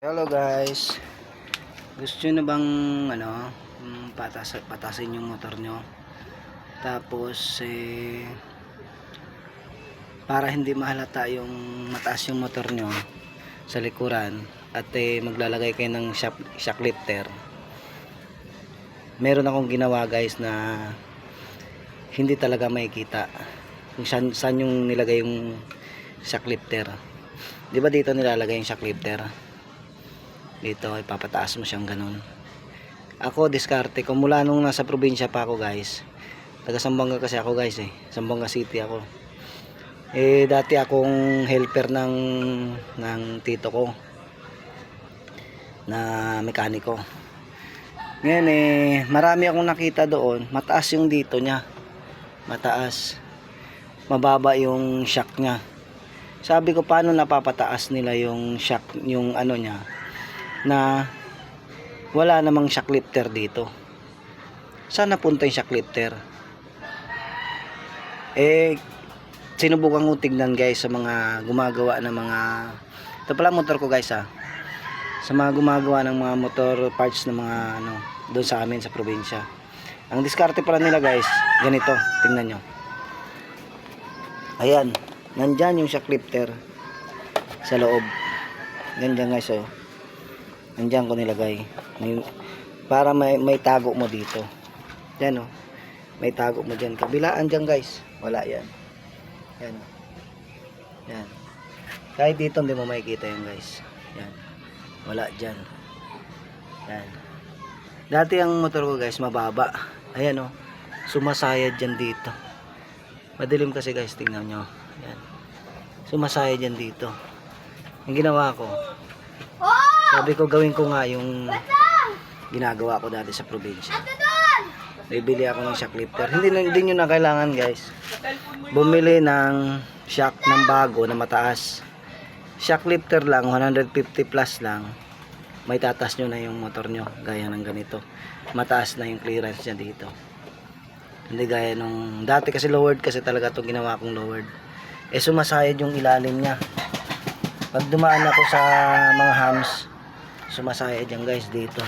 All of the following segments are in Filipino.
Hello guys, gusto nyo na bang patasin yung motor nyo, tapos para hindi mahalata yung mataas yung motor nyo sa likuran at maglalagay kayo ng shock lifter. Meron akong ginawa guys na hindi talaga makikita kung saan yung nilagay yung shock lifter. Di ba dito nilalagay yung shock lifter? Dito ipapataas mo siyang ganun. Ako diskarte ko mula nung nasa probinsya pa ako guys. Taga Zamboanga kasi ako guys Zamboanga City ako. Dati akong helper ng tito ko na mekaniko. Ngayon marami akong nakita doon, mataas yung dito niya. Mataas. Mababa yung shock niya. Sabi ko paano napapataas nila yung shock, yung ano niya, na wala namang shock lifter dito. Saan napunta yung shock lifter? Sinubukan ko tignan guys sa mga gumagawa ng mga, ito pala motor ko guys sa mga gumagawa ng mga motor parts ng mga doon sa amin sa probinsya. Ang diskarte pala nila guys, ganito, tingnan nyo. Ayan, nandyan yung shock lifter sa loob. Nandyan guys nandyan ko nilagay para may tago mo dito. Yan may tago mo dyan. Kabilaan dyan guys, wala yan. Yan yan, kahit dito hindi mo makikita yan guys. Yan, wala dyan. Yan, dati ang motor ko guys mababa. Ayan sumasayad dyan dito. Madilim kasi guys, tingnan nyo. Yan, sumasayad dyan dito. Ang ginawa ko, sabi ko gawin ko nga yung ginagawa ko dati sa probinsya. Bibili ako ng shock lifter. Hindi nyo na kailangan guys bumili ng shock ng bago na mataas. Shock lifter lang 150 plus lang, may tatas nyo na yung motor nyo. Gaya ng ganito, mataas na yung clearance nya dito. Hindi gaya nung dati kasi lowered kasi talaga itong ginawa kong lowered. Sumasayad yung ilalim nya. Pag dumaan ako sa mga hams, sumasayad yan guys dito,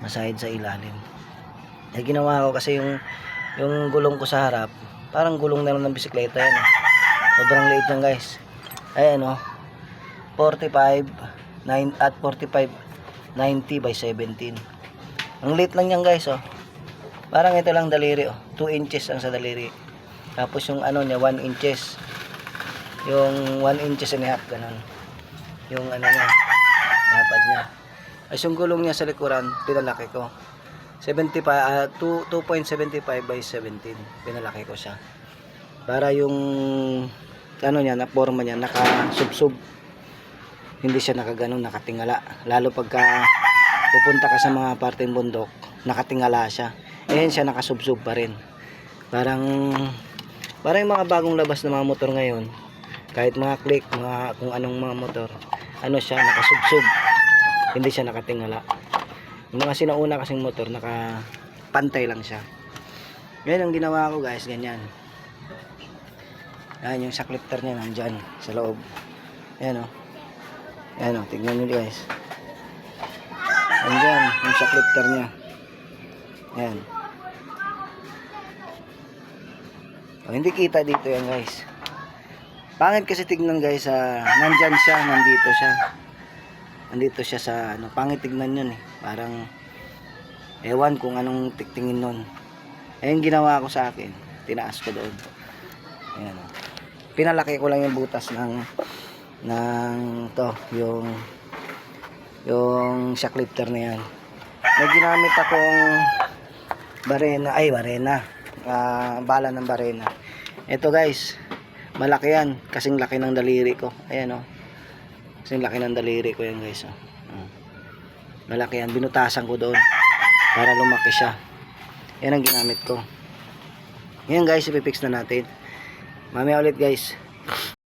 masayad sa ilalim. Ginawa ko kasi yung gulong ko sa harap parang gulong na lang ng bisikleta yan sobrang liit yan guys. Ayan 45 at 45 90 by 17. Ang liit lang yan guys parang ito lang daliri 2 inches ang sa daliri. Tapos yung niya 1 inches, yung 1 inches and a half ganun yung niya, napad niya. Ay yung gulong niya sa likuran pinalaki ko 2.75 by 17. Pinalaki ko siya para yung niya, na forma niya nakasubsub, hindi siya nakaganon nakatingala. Lalo pagka pupunta ka sa mga parteng bundok, nakatingala siya. Siya nakasubsub pa rin. Parang yung mga bagong labas na mga motor ngayon, kahit mga click, mga kung anong mga motor, siya nakasubsub, hindi siya nakatingala. Yung mga sinauna kasing motor nakapantay lang siya. Yan ang ginawa ko guys, ganyan. Yan yung shock lifter niya nandyan sa loob. Yan yan tignan nyo guys, nandyan yung shock lifter niya. Yan hindi kita dito yan guys. Pangit kasi tignan guys, nandyan siya, nandito siya sa pangit tignan yun parang ewan kung anong tingin nun. Ayun ginawa ko sa akin, tinaas ko doon. Ayan pinalaki ko lang yung butas ng to, yung shock lifter na yan. May ginamit akong barena, bala ng barena. Ito guys, malaki yan, kasing laki ng daliri ko. Ayan kasing laki ng daliri ko yan guys malaki yan, binutasan ko doon para lumaki siya. Yan ang ginamit ko. Yan guys, ipipix na natin mamaya ulit guys.